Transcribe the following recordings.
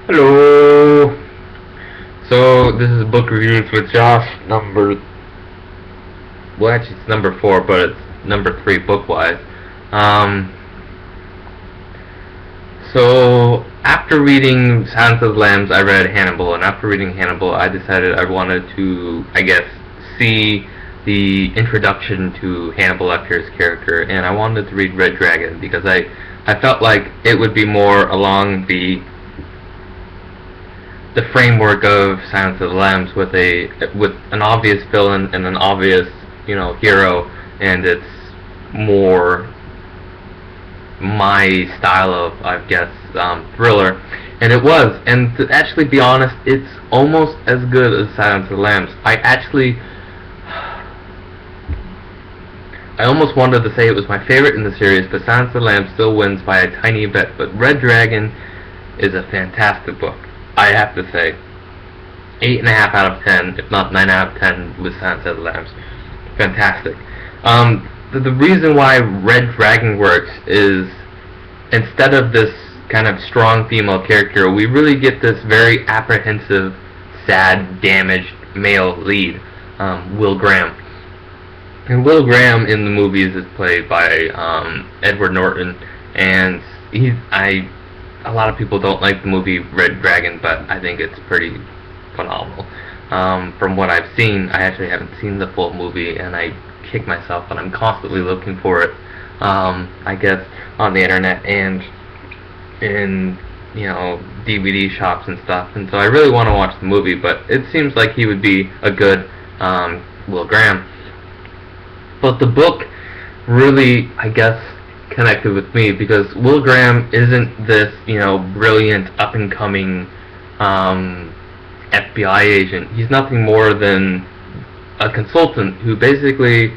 Hello. So this is book reviews with Josh. Actually it's number 4, but it's number 3 book wise. Um, so after reading Silence of the Lambs, I read Hannibal, and after reading Hannibal, I decided I wanted to, see the introduction to Hannibal Lecter's character, and I wanted to read Red Dragon because I felt like it would be more along the framework of Silence of the Lambs with an obvious villain and an obvious hero, and it's more my style of thriller, and it was. And to actually be honest, it's almost as good as Silence of the Lambs. I almost wanted to say it was my favorite in the series, but Silence of the Lambs still wins by a tiny bit. But Red Dragon is a fantastic book. I have to say, 8.5 out of 10, if not 9 out of 10, with Silence of the Lambs. Fantastic. The reason why Red Dragon works is, instead of this kind of strong female character, we really get this very apprehensive, sad, damaged male lead, Will Graham. And Will Graham in the movies is played by Edward Norton, and a lot of people don't like the movie Red Dragon, but I think it's pretty phenomenal. From what I've seen, I actually haven't seen the full movie, and I kick myself, but I'm constantly looking for it, on the internet and in, DVD shops and stuff, and so I really want to watch the movie, but it seems like he would be a good Will Graham. But the book really, connected with me because Will Graham isn't this, brilliant, up-and-coming FBI agent. He's nothing more than a consultant who basically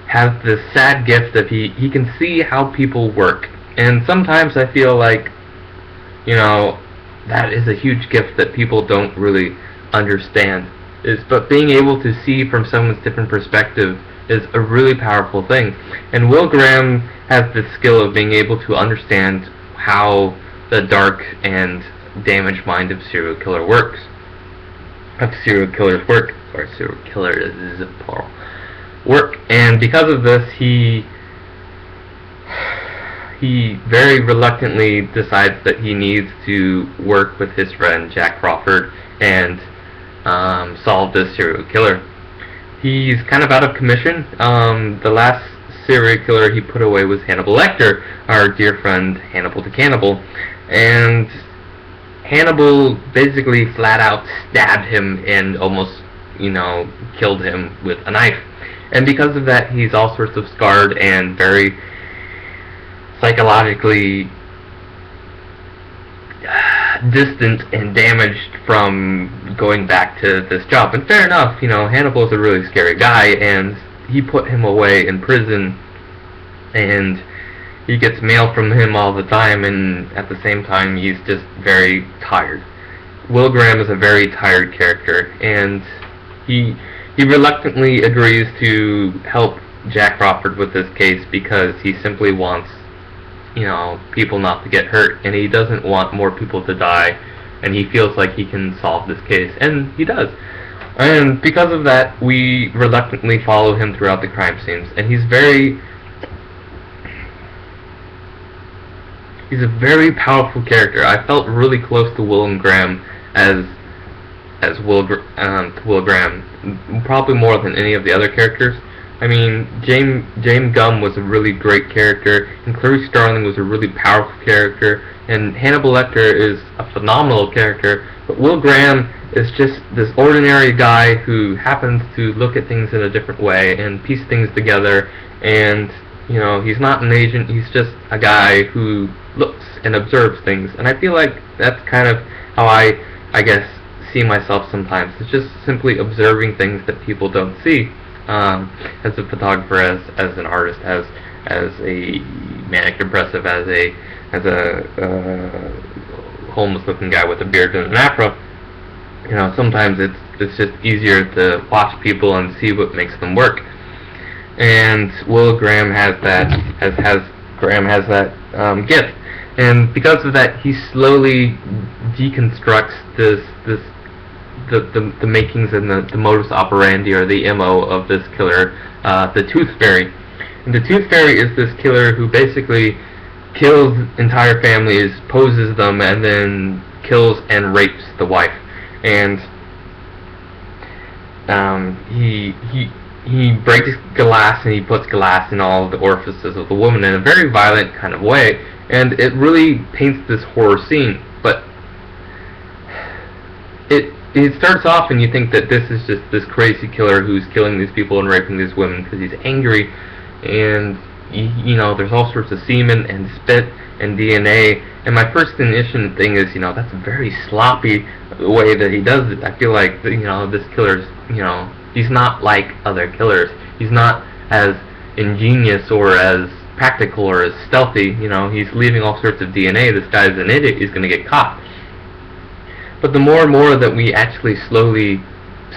has this sad gift that he can see how people work. And sometimes I feel like, that is a huge gift that people don't really understand. But being able to see from someone's different perspective is a really powerful thing. And Will Graham has the skill of being able to understand how the dark and damaged mind of serial killers work. Serial killer is a plural. Work. And because of this, he very reluctantly decides that he needs to work with his friend Jack Crawford and solve this serial killer. He's kind of out of commission. The last serial killer he put away was Hannibal Lecter, our dear friend Hannibal the Cannibal. And Hannibal basically flat out stabbed him and almost, killed him with a knife. And because of that, he's all sorts of scarred and very psychologically distant and damaged from going back to this job. And fair enough, Hannibal's a really scary guy, and he put him away in prison, and he gets mail from him all the time, and at the same time he's just very tired. Will Graham is a very tired character, and he reluctantly agrees to help Jack Crawford with this case because he simply wants people not to get hurt, and he doesn't want more people to die, and he feels like he can solve this case, and he does. And because of that, we reluctantly follow him throughout the crime scenes, and he's a very powerful character. I felt really close to Will Graham as Will Graham, probably more than any of the other characters. I mean, James Gumb was a really great character, and Clarice Starling was a really powerful character, and Hannibal Lecter is a phenomenal character, but Will Graham is just this ordinary guy who happens to look at things in a different way and piece things together, and, he's not an agent, he's just a guy who looks and observes things, and I feel like that's kind of how I see myself sometimes. It's just simply observing things that people don't see. As a photographer, as an artist, as a manic depressive, as a homeless-looking guy with a beard and an afro. Sometimes it's just easier to watch people and see what makes them work. And Will Graham has that gift. And because of that, he slowly deconstructs the makings and the modus operandi, or the MO of this killer, the Tooth Fairy. And the Tooth Fairy is this killer who basically kills entire families, poses them, and then kills and rapes the wife. And he breaks glass, and he puts glass in all of the orifices of the woman in a very violent kind of way, and it really paints this horror scene. But it starts off, and you think that this is just this crazy killer who's killing these people and raping these women because he's angry, and you know, there's all sorts of semen and spit and DNA. And my first initial thing is, you know, that's a very sloppy way that he does it. I feel like, you know, this killer's, you know, he's not like other killers. He's not as ingenious or as practical or as stealthy. You know, he's leaving all sorts of DNA. This guy's an idiot. He's going to get caught. But the more and more that we actually slowly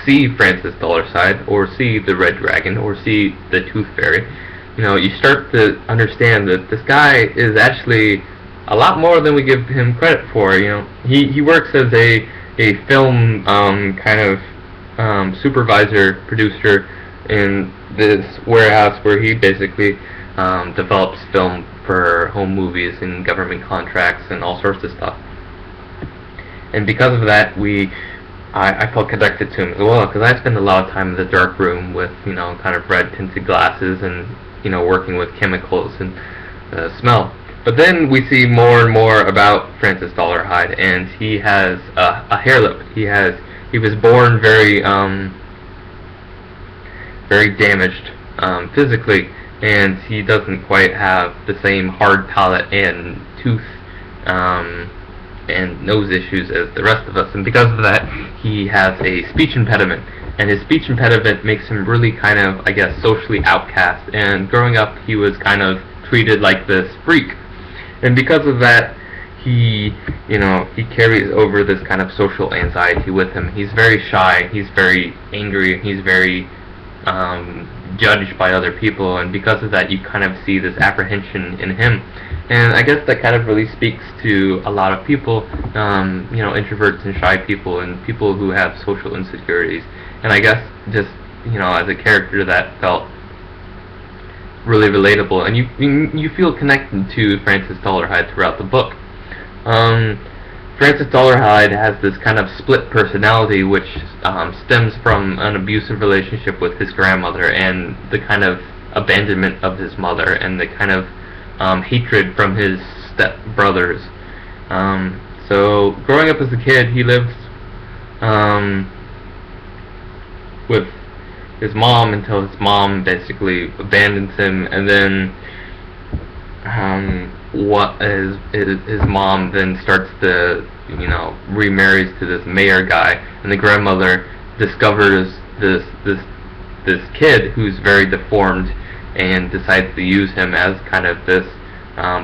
see Francis Dolarhyde, or see the Red Dragon, or see the Tooth Fairy, you know, you start to understand that this guy is actually a lot more than we give him credit for. You know, he works as a film kind of supervisor, producer in this warehouse where he basically develops film for home movies and government contracts and all sorts of stuff. And because of that, I felt connected to him as well, because I spend a lot of time in the dark room with, you know, kind of red tinted glasses, and, you know, working with chemicals and smell. But then we see more and more about Francis Dolarhyde, and he has a hair lip. He was born very very damaged physically, and he doesn't quite have the same hard palate and tooth and nose issues as the rest of us, and because of that, he has a speech impediment, and his speech impediment makes him really kind of, I guess, socially outcast, and growing up, he was kind of treated like this freak, and because of that, he carries over this kind of social anxiety with him. He's very shy, he's very angry, he's very judged by other people, and because of that, you kind of see this apprehension in him. And I guess that kind of really speaks to a lot of people, you know, introverts and shy people, and people who have social insecurities. And I guess just, you know, as a character, that felt really relatable, and you feel connected to Francis Dolarhyde throughout the book. Francis Dolarhyde has this kind of split personality, which stems from an abusive relationship with his grandmother, and the kind of abandonment of his mother, and the kind of hatred from his step brothers. So growing up as a kid, he lives with his mom until his mom basically abandons him, and then his mom then starts to, you know, remarries to this mayor guy, and the grandmother discovers this kid who's very deformed, and decides to use him as kind of this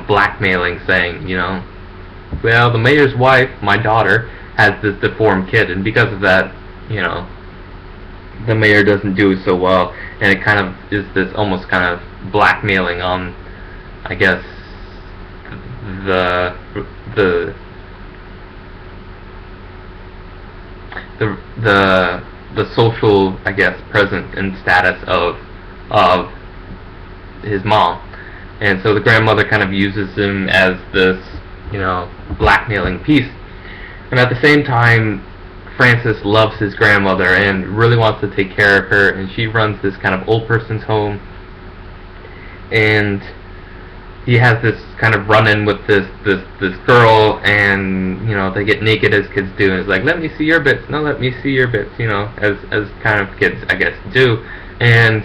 blackmailing, saying, you know, well, the mayor's wife, my daughter, has this deformed kid, and because of that, you know, the mayor doesn't do so well, and it kind of is this almost kind of blackmailing on, I guess, the social, I guess, presence and status of his mom. And so the grandmother kind of uses him as this, you know, blackmailing piece. And at the same time, Francis loves his grandmother and really wants to take care of her, and she runs this kind of old person's home, and he has this kind of run-in with this girl, and, you know, they get naked as kids do, and it's like, let me see your bits, no, let me see your bits, you know, as kind of kids, I guess, do. And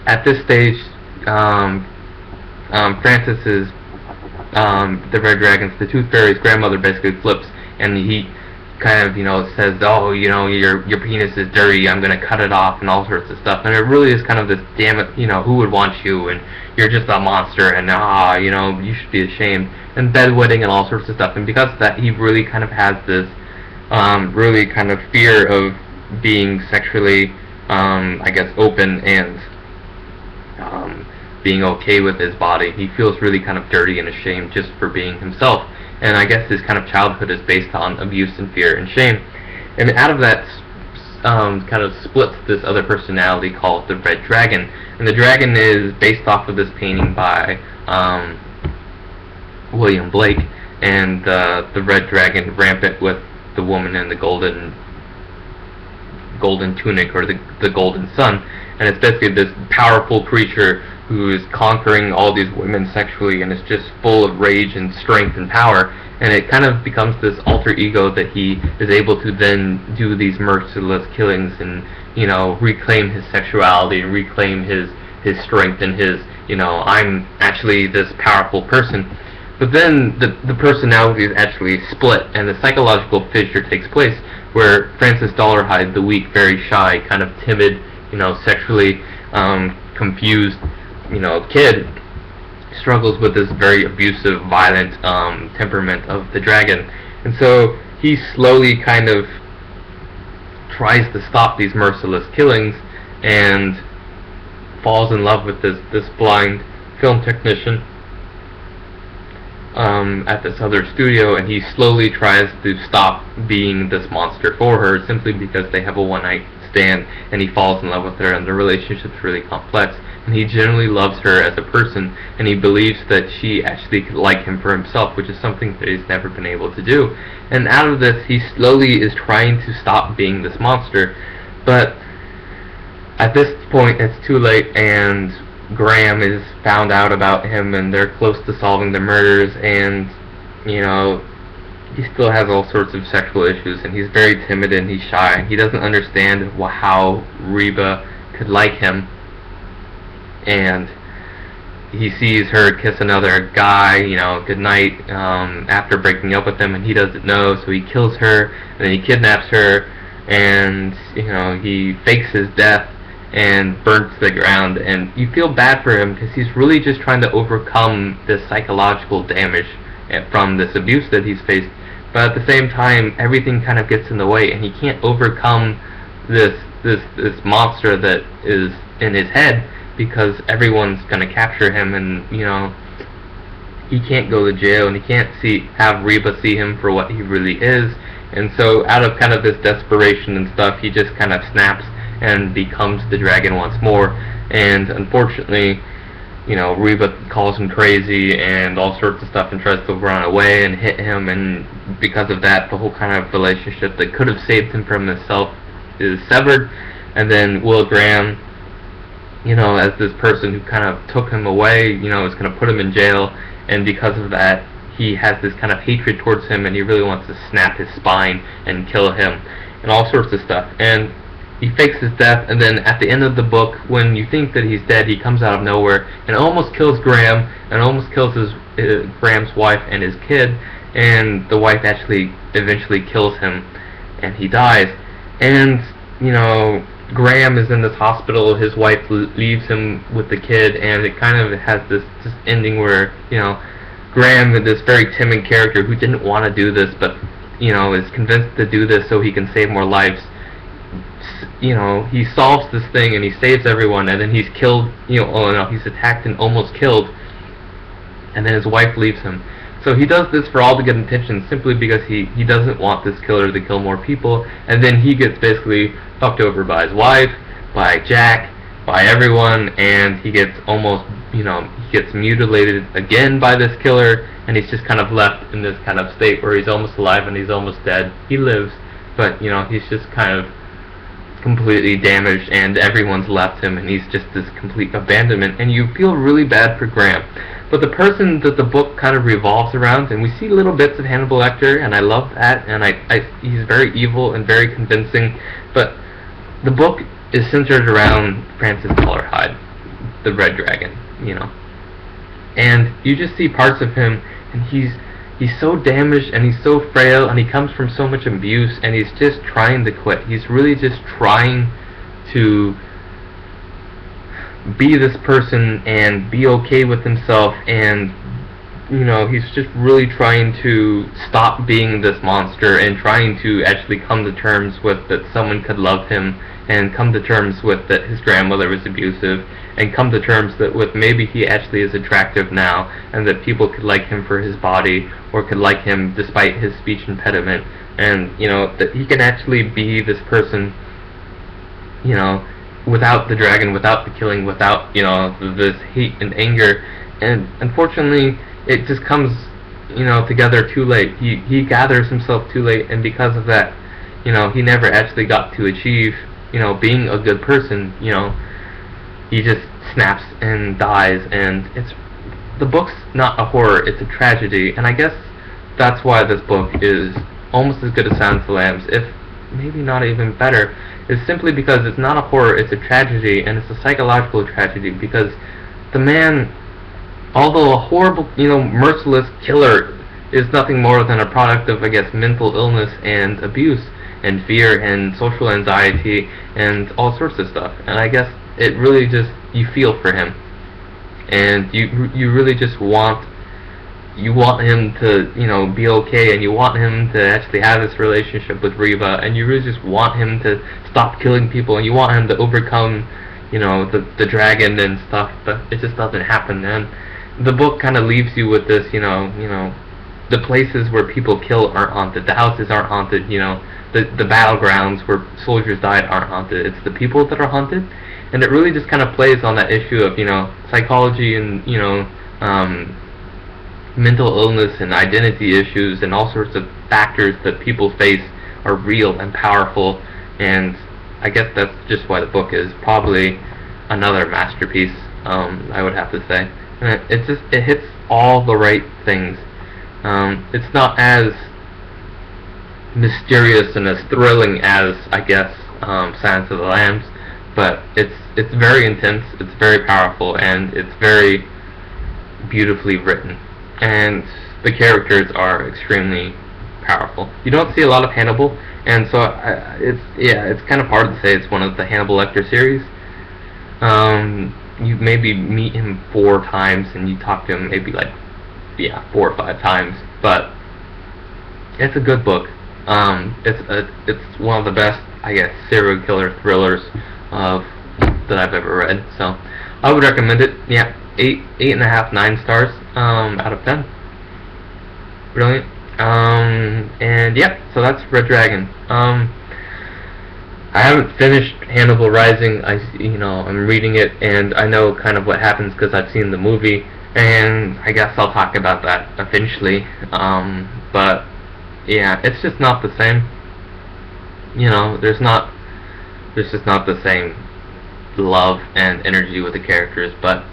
at this stage, Francis is the Red Dragon's, the Tooth Fairy's grandmother, basically flips, and he kind of, you know, says, oh, you know, your penis is dirty, I'm gonna cut it off, and all sorts of stuff. And it really is kind of this, damn it, you know, who would want you, and you're just a monster, and you know, you should be ashamed, and bedwetting and all sorts of stuff. And because of that, he really kind of has this really kind of fear of being sexually, I guess, open and being okay with his body. He feels really kind of dirty and ashamed just for being himself. And I guess his kind of childhood is based on abuse and fear and shame. And out of that kind of splits this other personality called the Red Dragon. And the dragon is based off of this painting by William Blake, and the Red Dragon rampant with the woman in the golden tunic, or the golden sun. And it's basically this powerful creature who is conquering all these women sexually, and is just full of rage and strength and power. And it kind of becomes this alter ego that he is able to then do these merciless killings and, reclaim his sexuality and reclaim his strength and his, I'm actually this powerful person. But then the personality is actually split, and the psychological fissure takes place where Francis Dolarhyde, the weak, very shy, kind of timid, sexually confused, kid, struggles with this very abusive, violent temperament of the dragon. And so he slowly kind of tries to stop these merciless killings and falls in love with this blind film technician at this other studio, and he slowly tries to stop being this monster for her simply because they have a one-night stand, and he falls in love with her, and the relationship's really complex, and he genuinely loves her as a person, and he believes that she actually could like him for himself, which is something that he's never been able to do. And out of this, he slowly is trying to stop being this monster, but at this point it's too late, and Graham is found out about him, and they're close to solving the murders, and he still has all sorts of sexual issues, and he's very timid and he's shy. He doesn't understand how Reba could like him, and he sees her kiss another guy, goodnight, after breaking up with him, and he doesn't know, so he kills her, and then he kidnaps her, and he fakes his death and burns to the ground, and you feel bad for him because he's really just trying to overcome this psychological damage from this abuse that he's faced, but at the same time everything kind of gets in the way, and he can't overcome this monster that is in his head because everyone's going to capture him, and he can't go to jail, and he can't have Reba see him for what he really is. And so out of kind of this desperation and stuff, he just kind of snaps and becomes the dragon once more. And unfortunately, Reba calls him crazy and all sorts of stuff and tries to run away and hit him, and because of that, the whole kind of relationship that could have saved him from himself is severed. And then Will Graham, as this person who kind of took him away, is going to put him in jail, and because of that, he has this kind of hatred towards him, and he really wants to snap his spine and kill him, and all sorts of stuff. And he fakes his death, and then at the end of the book, when you think that he's dead, he comes out of nowhere and almost kills Graham, and almost kills Graham's wife and his kid, and the wife actually eventually kills him, and he dies. And, Graham is in this hospital, his wife leaves him with the kid, and it kind of has this ending where, Graham, this very timid character who didn't want to do this, but, is convinced to do this so he can save more lives, he solves this thing and he saves everyone, and then he's killed, he's attacked and almost killed, and then his wife leaves him. So he does this for all the good intentions, simply because he doesn't want this killer to kill more people, and then he gets basically fucked over by his wife, by Jack, by everyone, and he gets almost, he gets mutilated again by this killer, and he's just kind of left in this kind of state where he's almost alive and he's almost dead. He lives, but, he's just kind of completely damaged, and everyone's left him, and he's just this complete abandonment, and you feel really bad for Graham. But the person that the book kind of revolves around, and we see little bits of Hannibal Lecter, and I love that, and he's very evil and very convincing, but the book is centered around Francis Dolarhyde, the Red Dragon, and you just see parts of him, and he's so damaged, and he's so frail, and he comes from so much abuse, and he's just trying to quit. He's really just trying to be this person and be okay with himself, and he's just really trying to stop being this monster and trying to actually come to terms with that someone could love him and come to terms with that his grandmother was abusive, and come to terms that with maybe he actually is attractive now, and that people could like him for his body, or could like him despite his speech impediment, and that he can actually be this person, without the dragon, without the killing, without this hate and anger. And unfortunately, it just comes together too late. He gathers himself too late, and because of that, he never actually got to achieve being a good person. He just snaps and dies, and the book's not a horror, it's a tragedy. And I guess that's why this book is almost as good as Silence of the Lambs, if maybe not even better, is simply because it's not a horror, it's a tragedy, and it's a psychological tragedy, because the man, although a horrible, merciless killer, is nothing more than a product of, I guess, mental illness and abuse and fear and social anxiety and all sorts of stuff. And I guess it really just, you feel for him, and you really just want him to be okay, and you want him to actually have this relationship with Reva, and you really just want him to stop killing people, and you want him to overcome the dragon and stuff, but it just doesn't happen. And the book kind of leaves you with this, the places where people kill aren't haunted, the houses aren't haunted, the battlegrounds where soldiers died aren't haunted, it's the people that are haunted. And it really just kind of plays on that issue of psychology and mental illness and identity issues and all sorts of factors that people face are real and powerful. And I guess that's just why the book is probably another masterpiece, I would have to say. And it hits all the right things. It's not as mysterious and as thrilling as, I guess, Silence of the Lambs, but it's very intense, it's very powerful, and it's very beautifully written, and the characters are extremely powerful. You don't see a lot of Hannibal, and so it's kind of hard to say it's one of the Hannibal Lecter series. You maybe meet him 4 times, and you talk to him maybe 4 or 5 times, but it's a good book. It's one of the best, I guess, serial killer thrillers that I've ever read. So I would recommend it. Yeah, 8.5, 9 stars out of 10. Brilliant. And yeah, so that's Red Dragon. I haven't finished Hannibal Rising. I'm reading it, and I know kind of what happens because I've seen the movie, and I guess I'll talk about that eventually. But yeah, it's just not the same. There's just not the same love and energy with the characters. But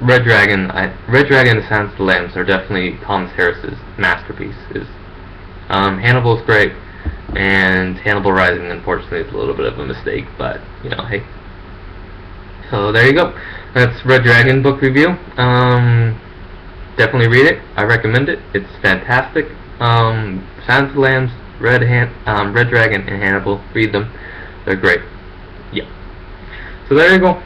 Red Dragon and Silence of the Lambs are definitely Thomas Harris's masterpieces. Hannibal's great, and Hannibal Rising, unfortunately, is a little bit of a mistake, but hey. So there you go. That's Red Dragon book review. Definitely read it. I recommend it. It's fantastic. Silence of the Lambs, Red Dragon, and Hannibal. Read them. They're great. Yeah. So there you go.